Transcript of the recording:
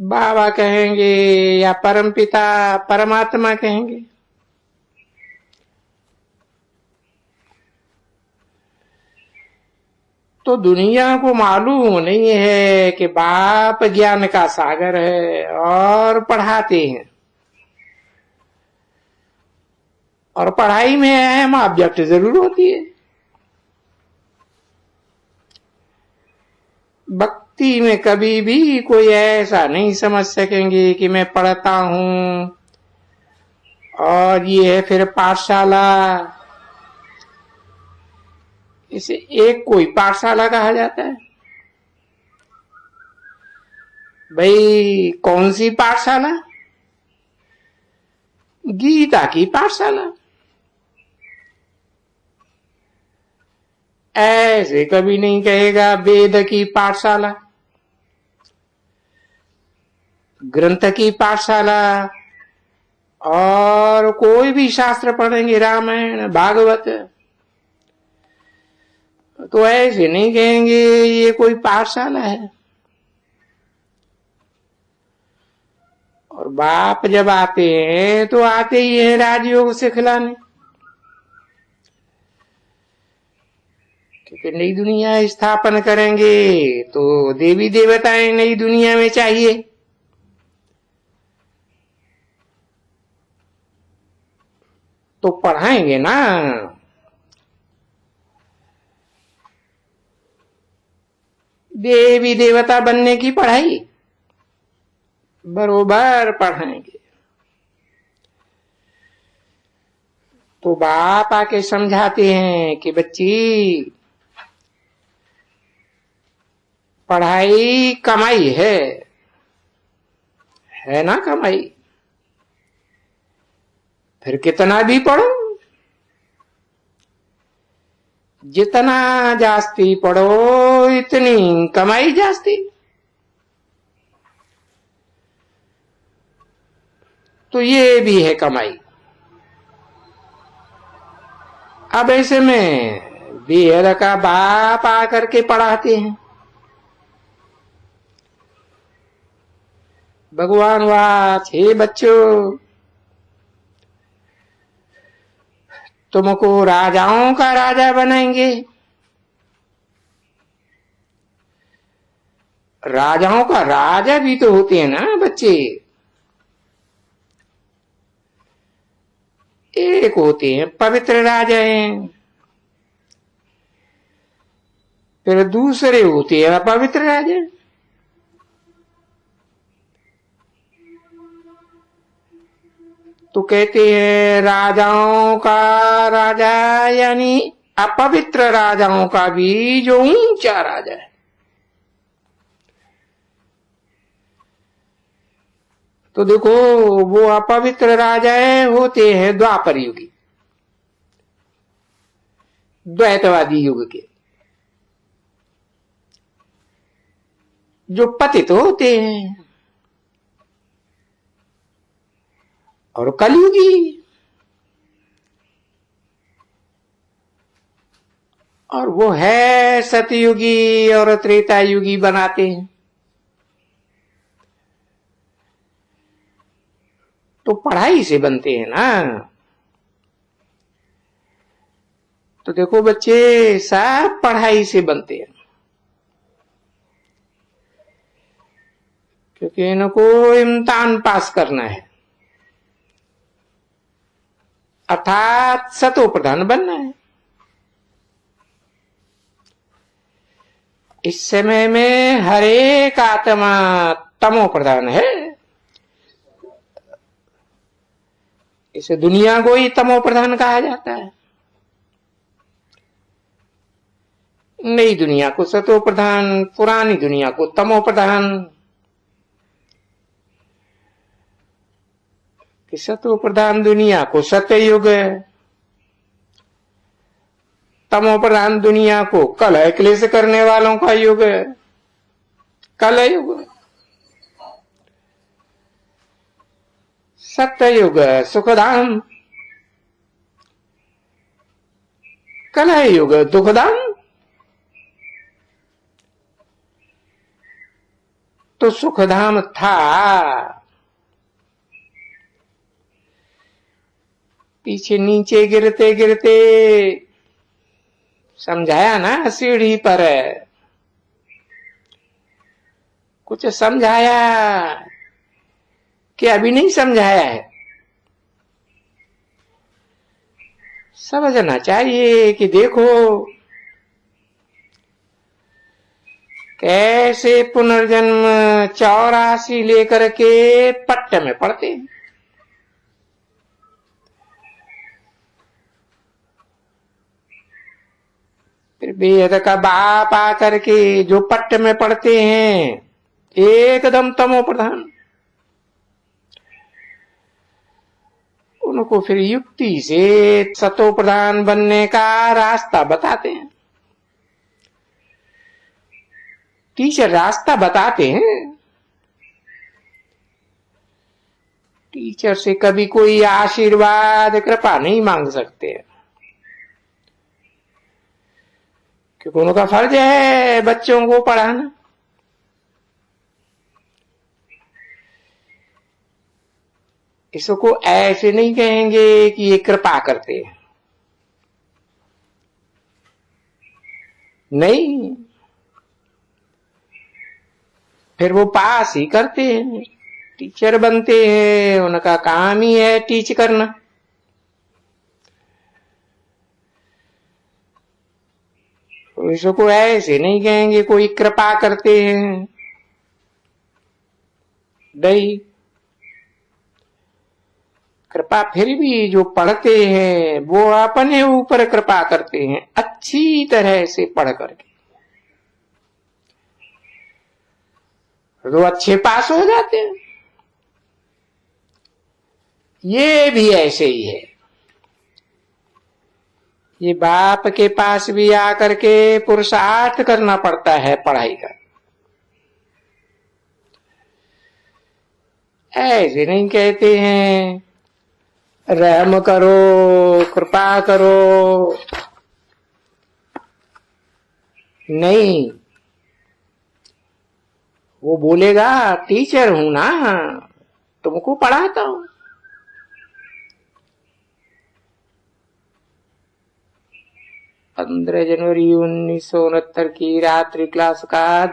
बाबा कहेंगे या परमपिता परमात्मा कहेंगे। तो दुनिया को मालूम नहीं है कि बाप ज्ञान का सागर है और पढ़ाते हैं। और पढ़ाई में अहम ऑब्जेक्ट जरूर होती है। भक्ति में कभी भी कोई ऐसा नहीं समझ सकेंगे कि मैं पढ़ता हूं और ये है फिर पाठशाला। इसे एक कोई पाठशाला कहा जाता है। भाई कौन सी पाठशाला? गीता की पाठशाला। ऐसे कभी नहीं कहेगा वेद की पाठशाला, ग्रंथ की पाठशाला। और कोई भी शास्त्र पढ़ेंगे, रामायण भागवत, तो ऐसे नहीं कहेंगे ये कोई पाठशाला है। और बाप जब आते हैं तो आते ही है राजयोग सिखलाने, क्योंकि नई दुनिया स्थापन करेंगे तो देवी देवताएं नई दुनिया में चाहिए। तो पढ़ाएंगे ना। देवी देवता बनने की पढ़ाई बरोबर पढ़ाएंगे। तो बाप आके समझाते हैं कि बच्ची पढ़ाई कमाई है ना कमाई। फिर कितना भी पढ़ो, जितना जास्ती पढ़ो इतनी कमाई जास्ती। तो ये भी है कमाई। अब ऐसे में बेहद का बाप आकर के पढ़ाते हैं। भगवान वाच, हे बच्चों, तुमको राजाओं का राजा बनाएंगे। राजाओं का राजा भी तो होते हैं ना बच्चे। एक होते हैं पवित्र राजा हैं, फिर दूसरे होते हैं अपवित्र राजा। तो कहते हैं राजाओं का राजा यानी अपवित्र राजाओं का भी जो ऊंचा राजा है। तो देखो वो अपवित्र राजा होते हैं द्वापर युगी, द्वैतवादी युग के, जो पतित होते हैं। और कलयुगी, और वो है सतयुगी और त्रेता युगी बनाते हैं। तो पढ़ाई से बनते हैं ना। तो देखो बच्चे सब पढ़ाई से बनते हैं, क्योंकि इनको इम्तिहान पास करना है, अर्थात सतो प्रधान बनना है। इस समय में हर एक आत्मा तमो प्रधान है। इसे दुनिया को ही तमो प्रधान कहा जाता है। नई दुनिया को सतो प्रधान, पुरानी दुनिया को तमो प्रधान। कि सतो प्रधान दुनिया को सत्ययुग, तमो प्रधान दुनिया को कलह क्लेश करने वालों का युग, कलयुग। सत्ययुग सुखधाम, कलयुग दुखधाम। तो सुखधाम था। पीछे नीचे गिरते गिरते समझाया ना सीढ़ी पर, कुछ समझाया कि अभी नहीं समझाया है। समझना चाहिए कि देखो कैसे पुनर्जन्म 84 लेकर के पट्टे में पड़ते हैं। फिर बेहद का बाप आकर के जो पट्टे में पड़ते हैं एकदम तमो प्रधान, उनको फिर युक्ति से सतो प्रधान बनने का रास्ता बताते हैं। टीचर रास्ता बताते हैं। टीचर से कभी कोई आशीर्वाद कृपा नहीं मांग सकते, क्योंकि उनका फर्ज है बच्चों को पढ़ाना। इसको ऐसे नहीं कहेंगे कि ये कृपा करते हैं, नहीं, फिर वो पास ही करते हैं, टीचर बनते हैं, उनका काम ही है टीच करना। तो इसको ऐसे नहीं कहेंगे कोई कृपा करते हैं, नहीं। कृपा फिर भी जो पढ़ते हैं वो अपने ऊपर कृपा करते हैं, अच्छी तरह से पढ़ करके तो अच्छे पास हो जाते हैं। ये भी ऐसे ही है। ये बाप के पास भी आकर के पुरुषार्थ करना पड़ता है पढ़ाई का। ऐसे नहीं कहते हैं रहम करो कृपा करो, नहीं। वो बोलेगा टीचर हूं ना, तुमको पढ़ाता हूं। 15 जनवरी 1969 की रात्रि क्लास का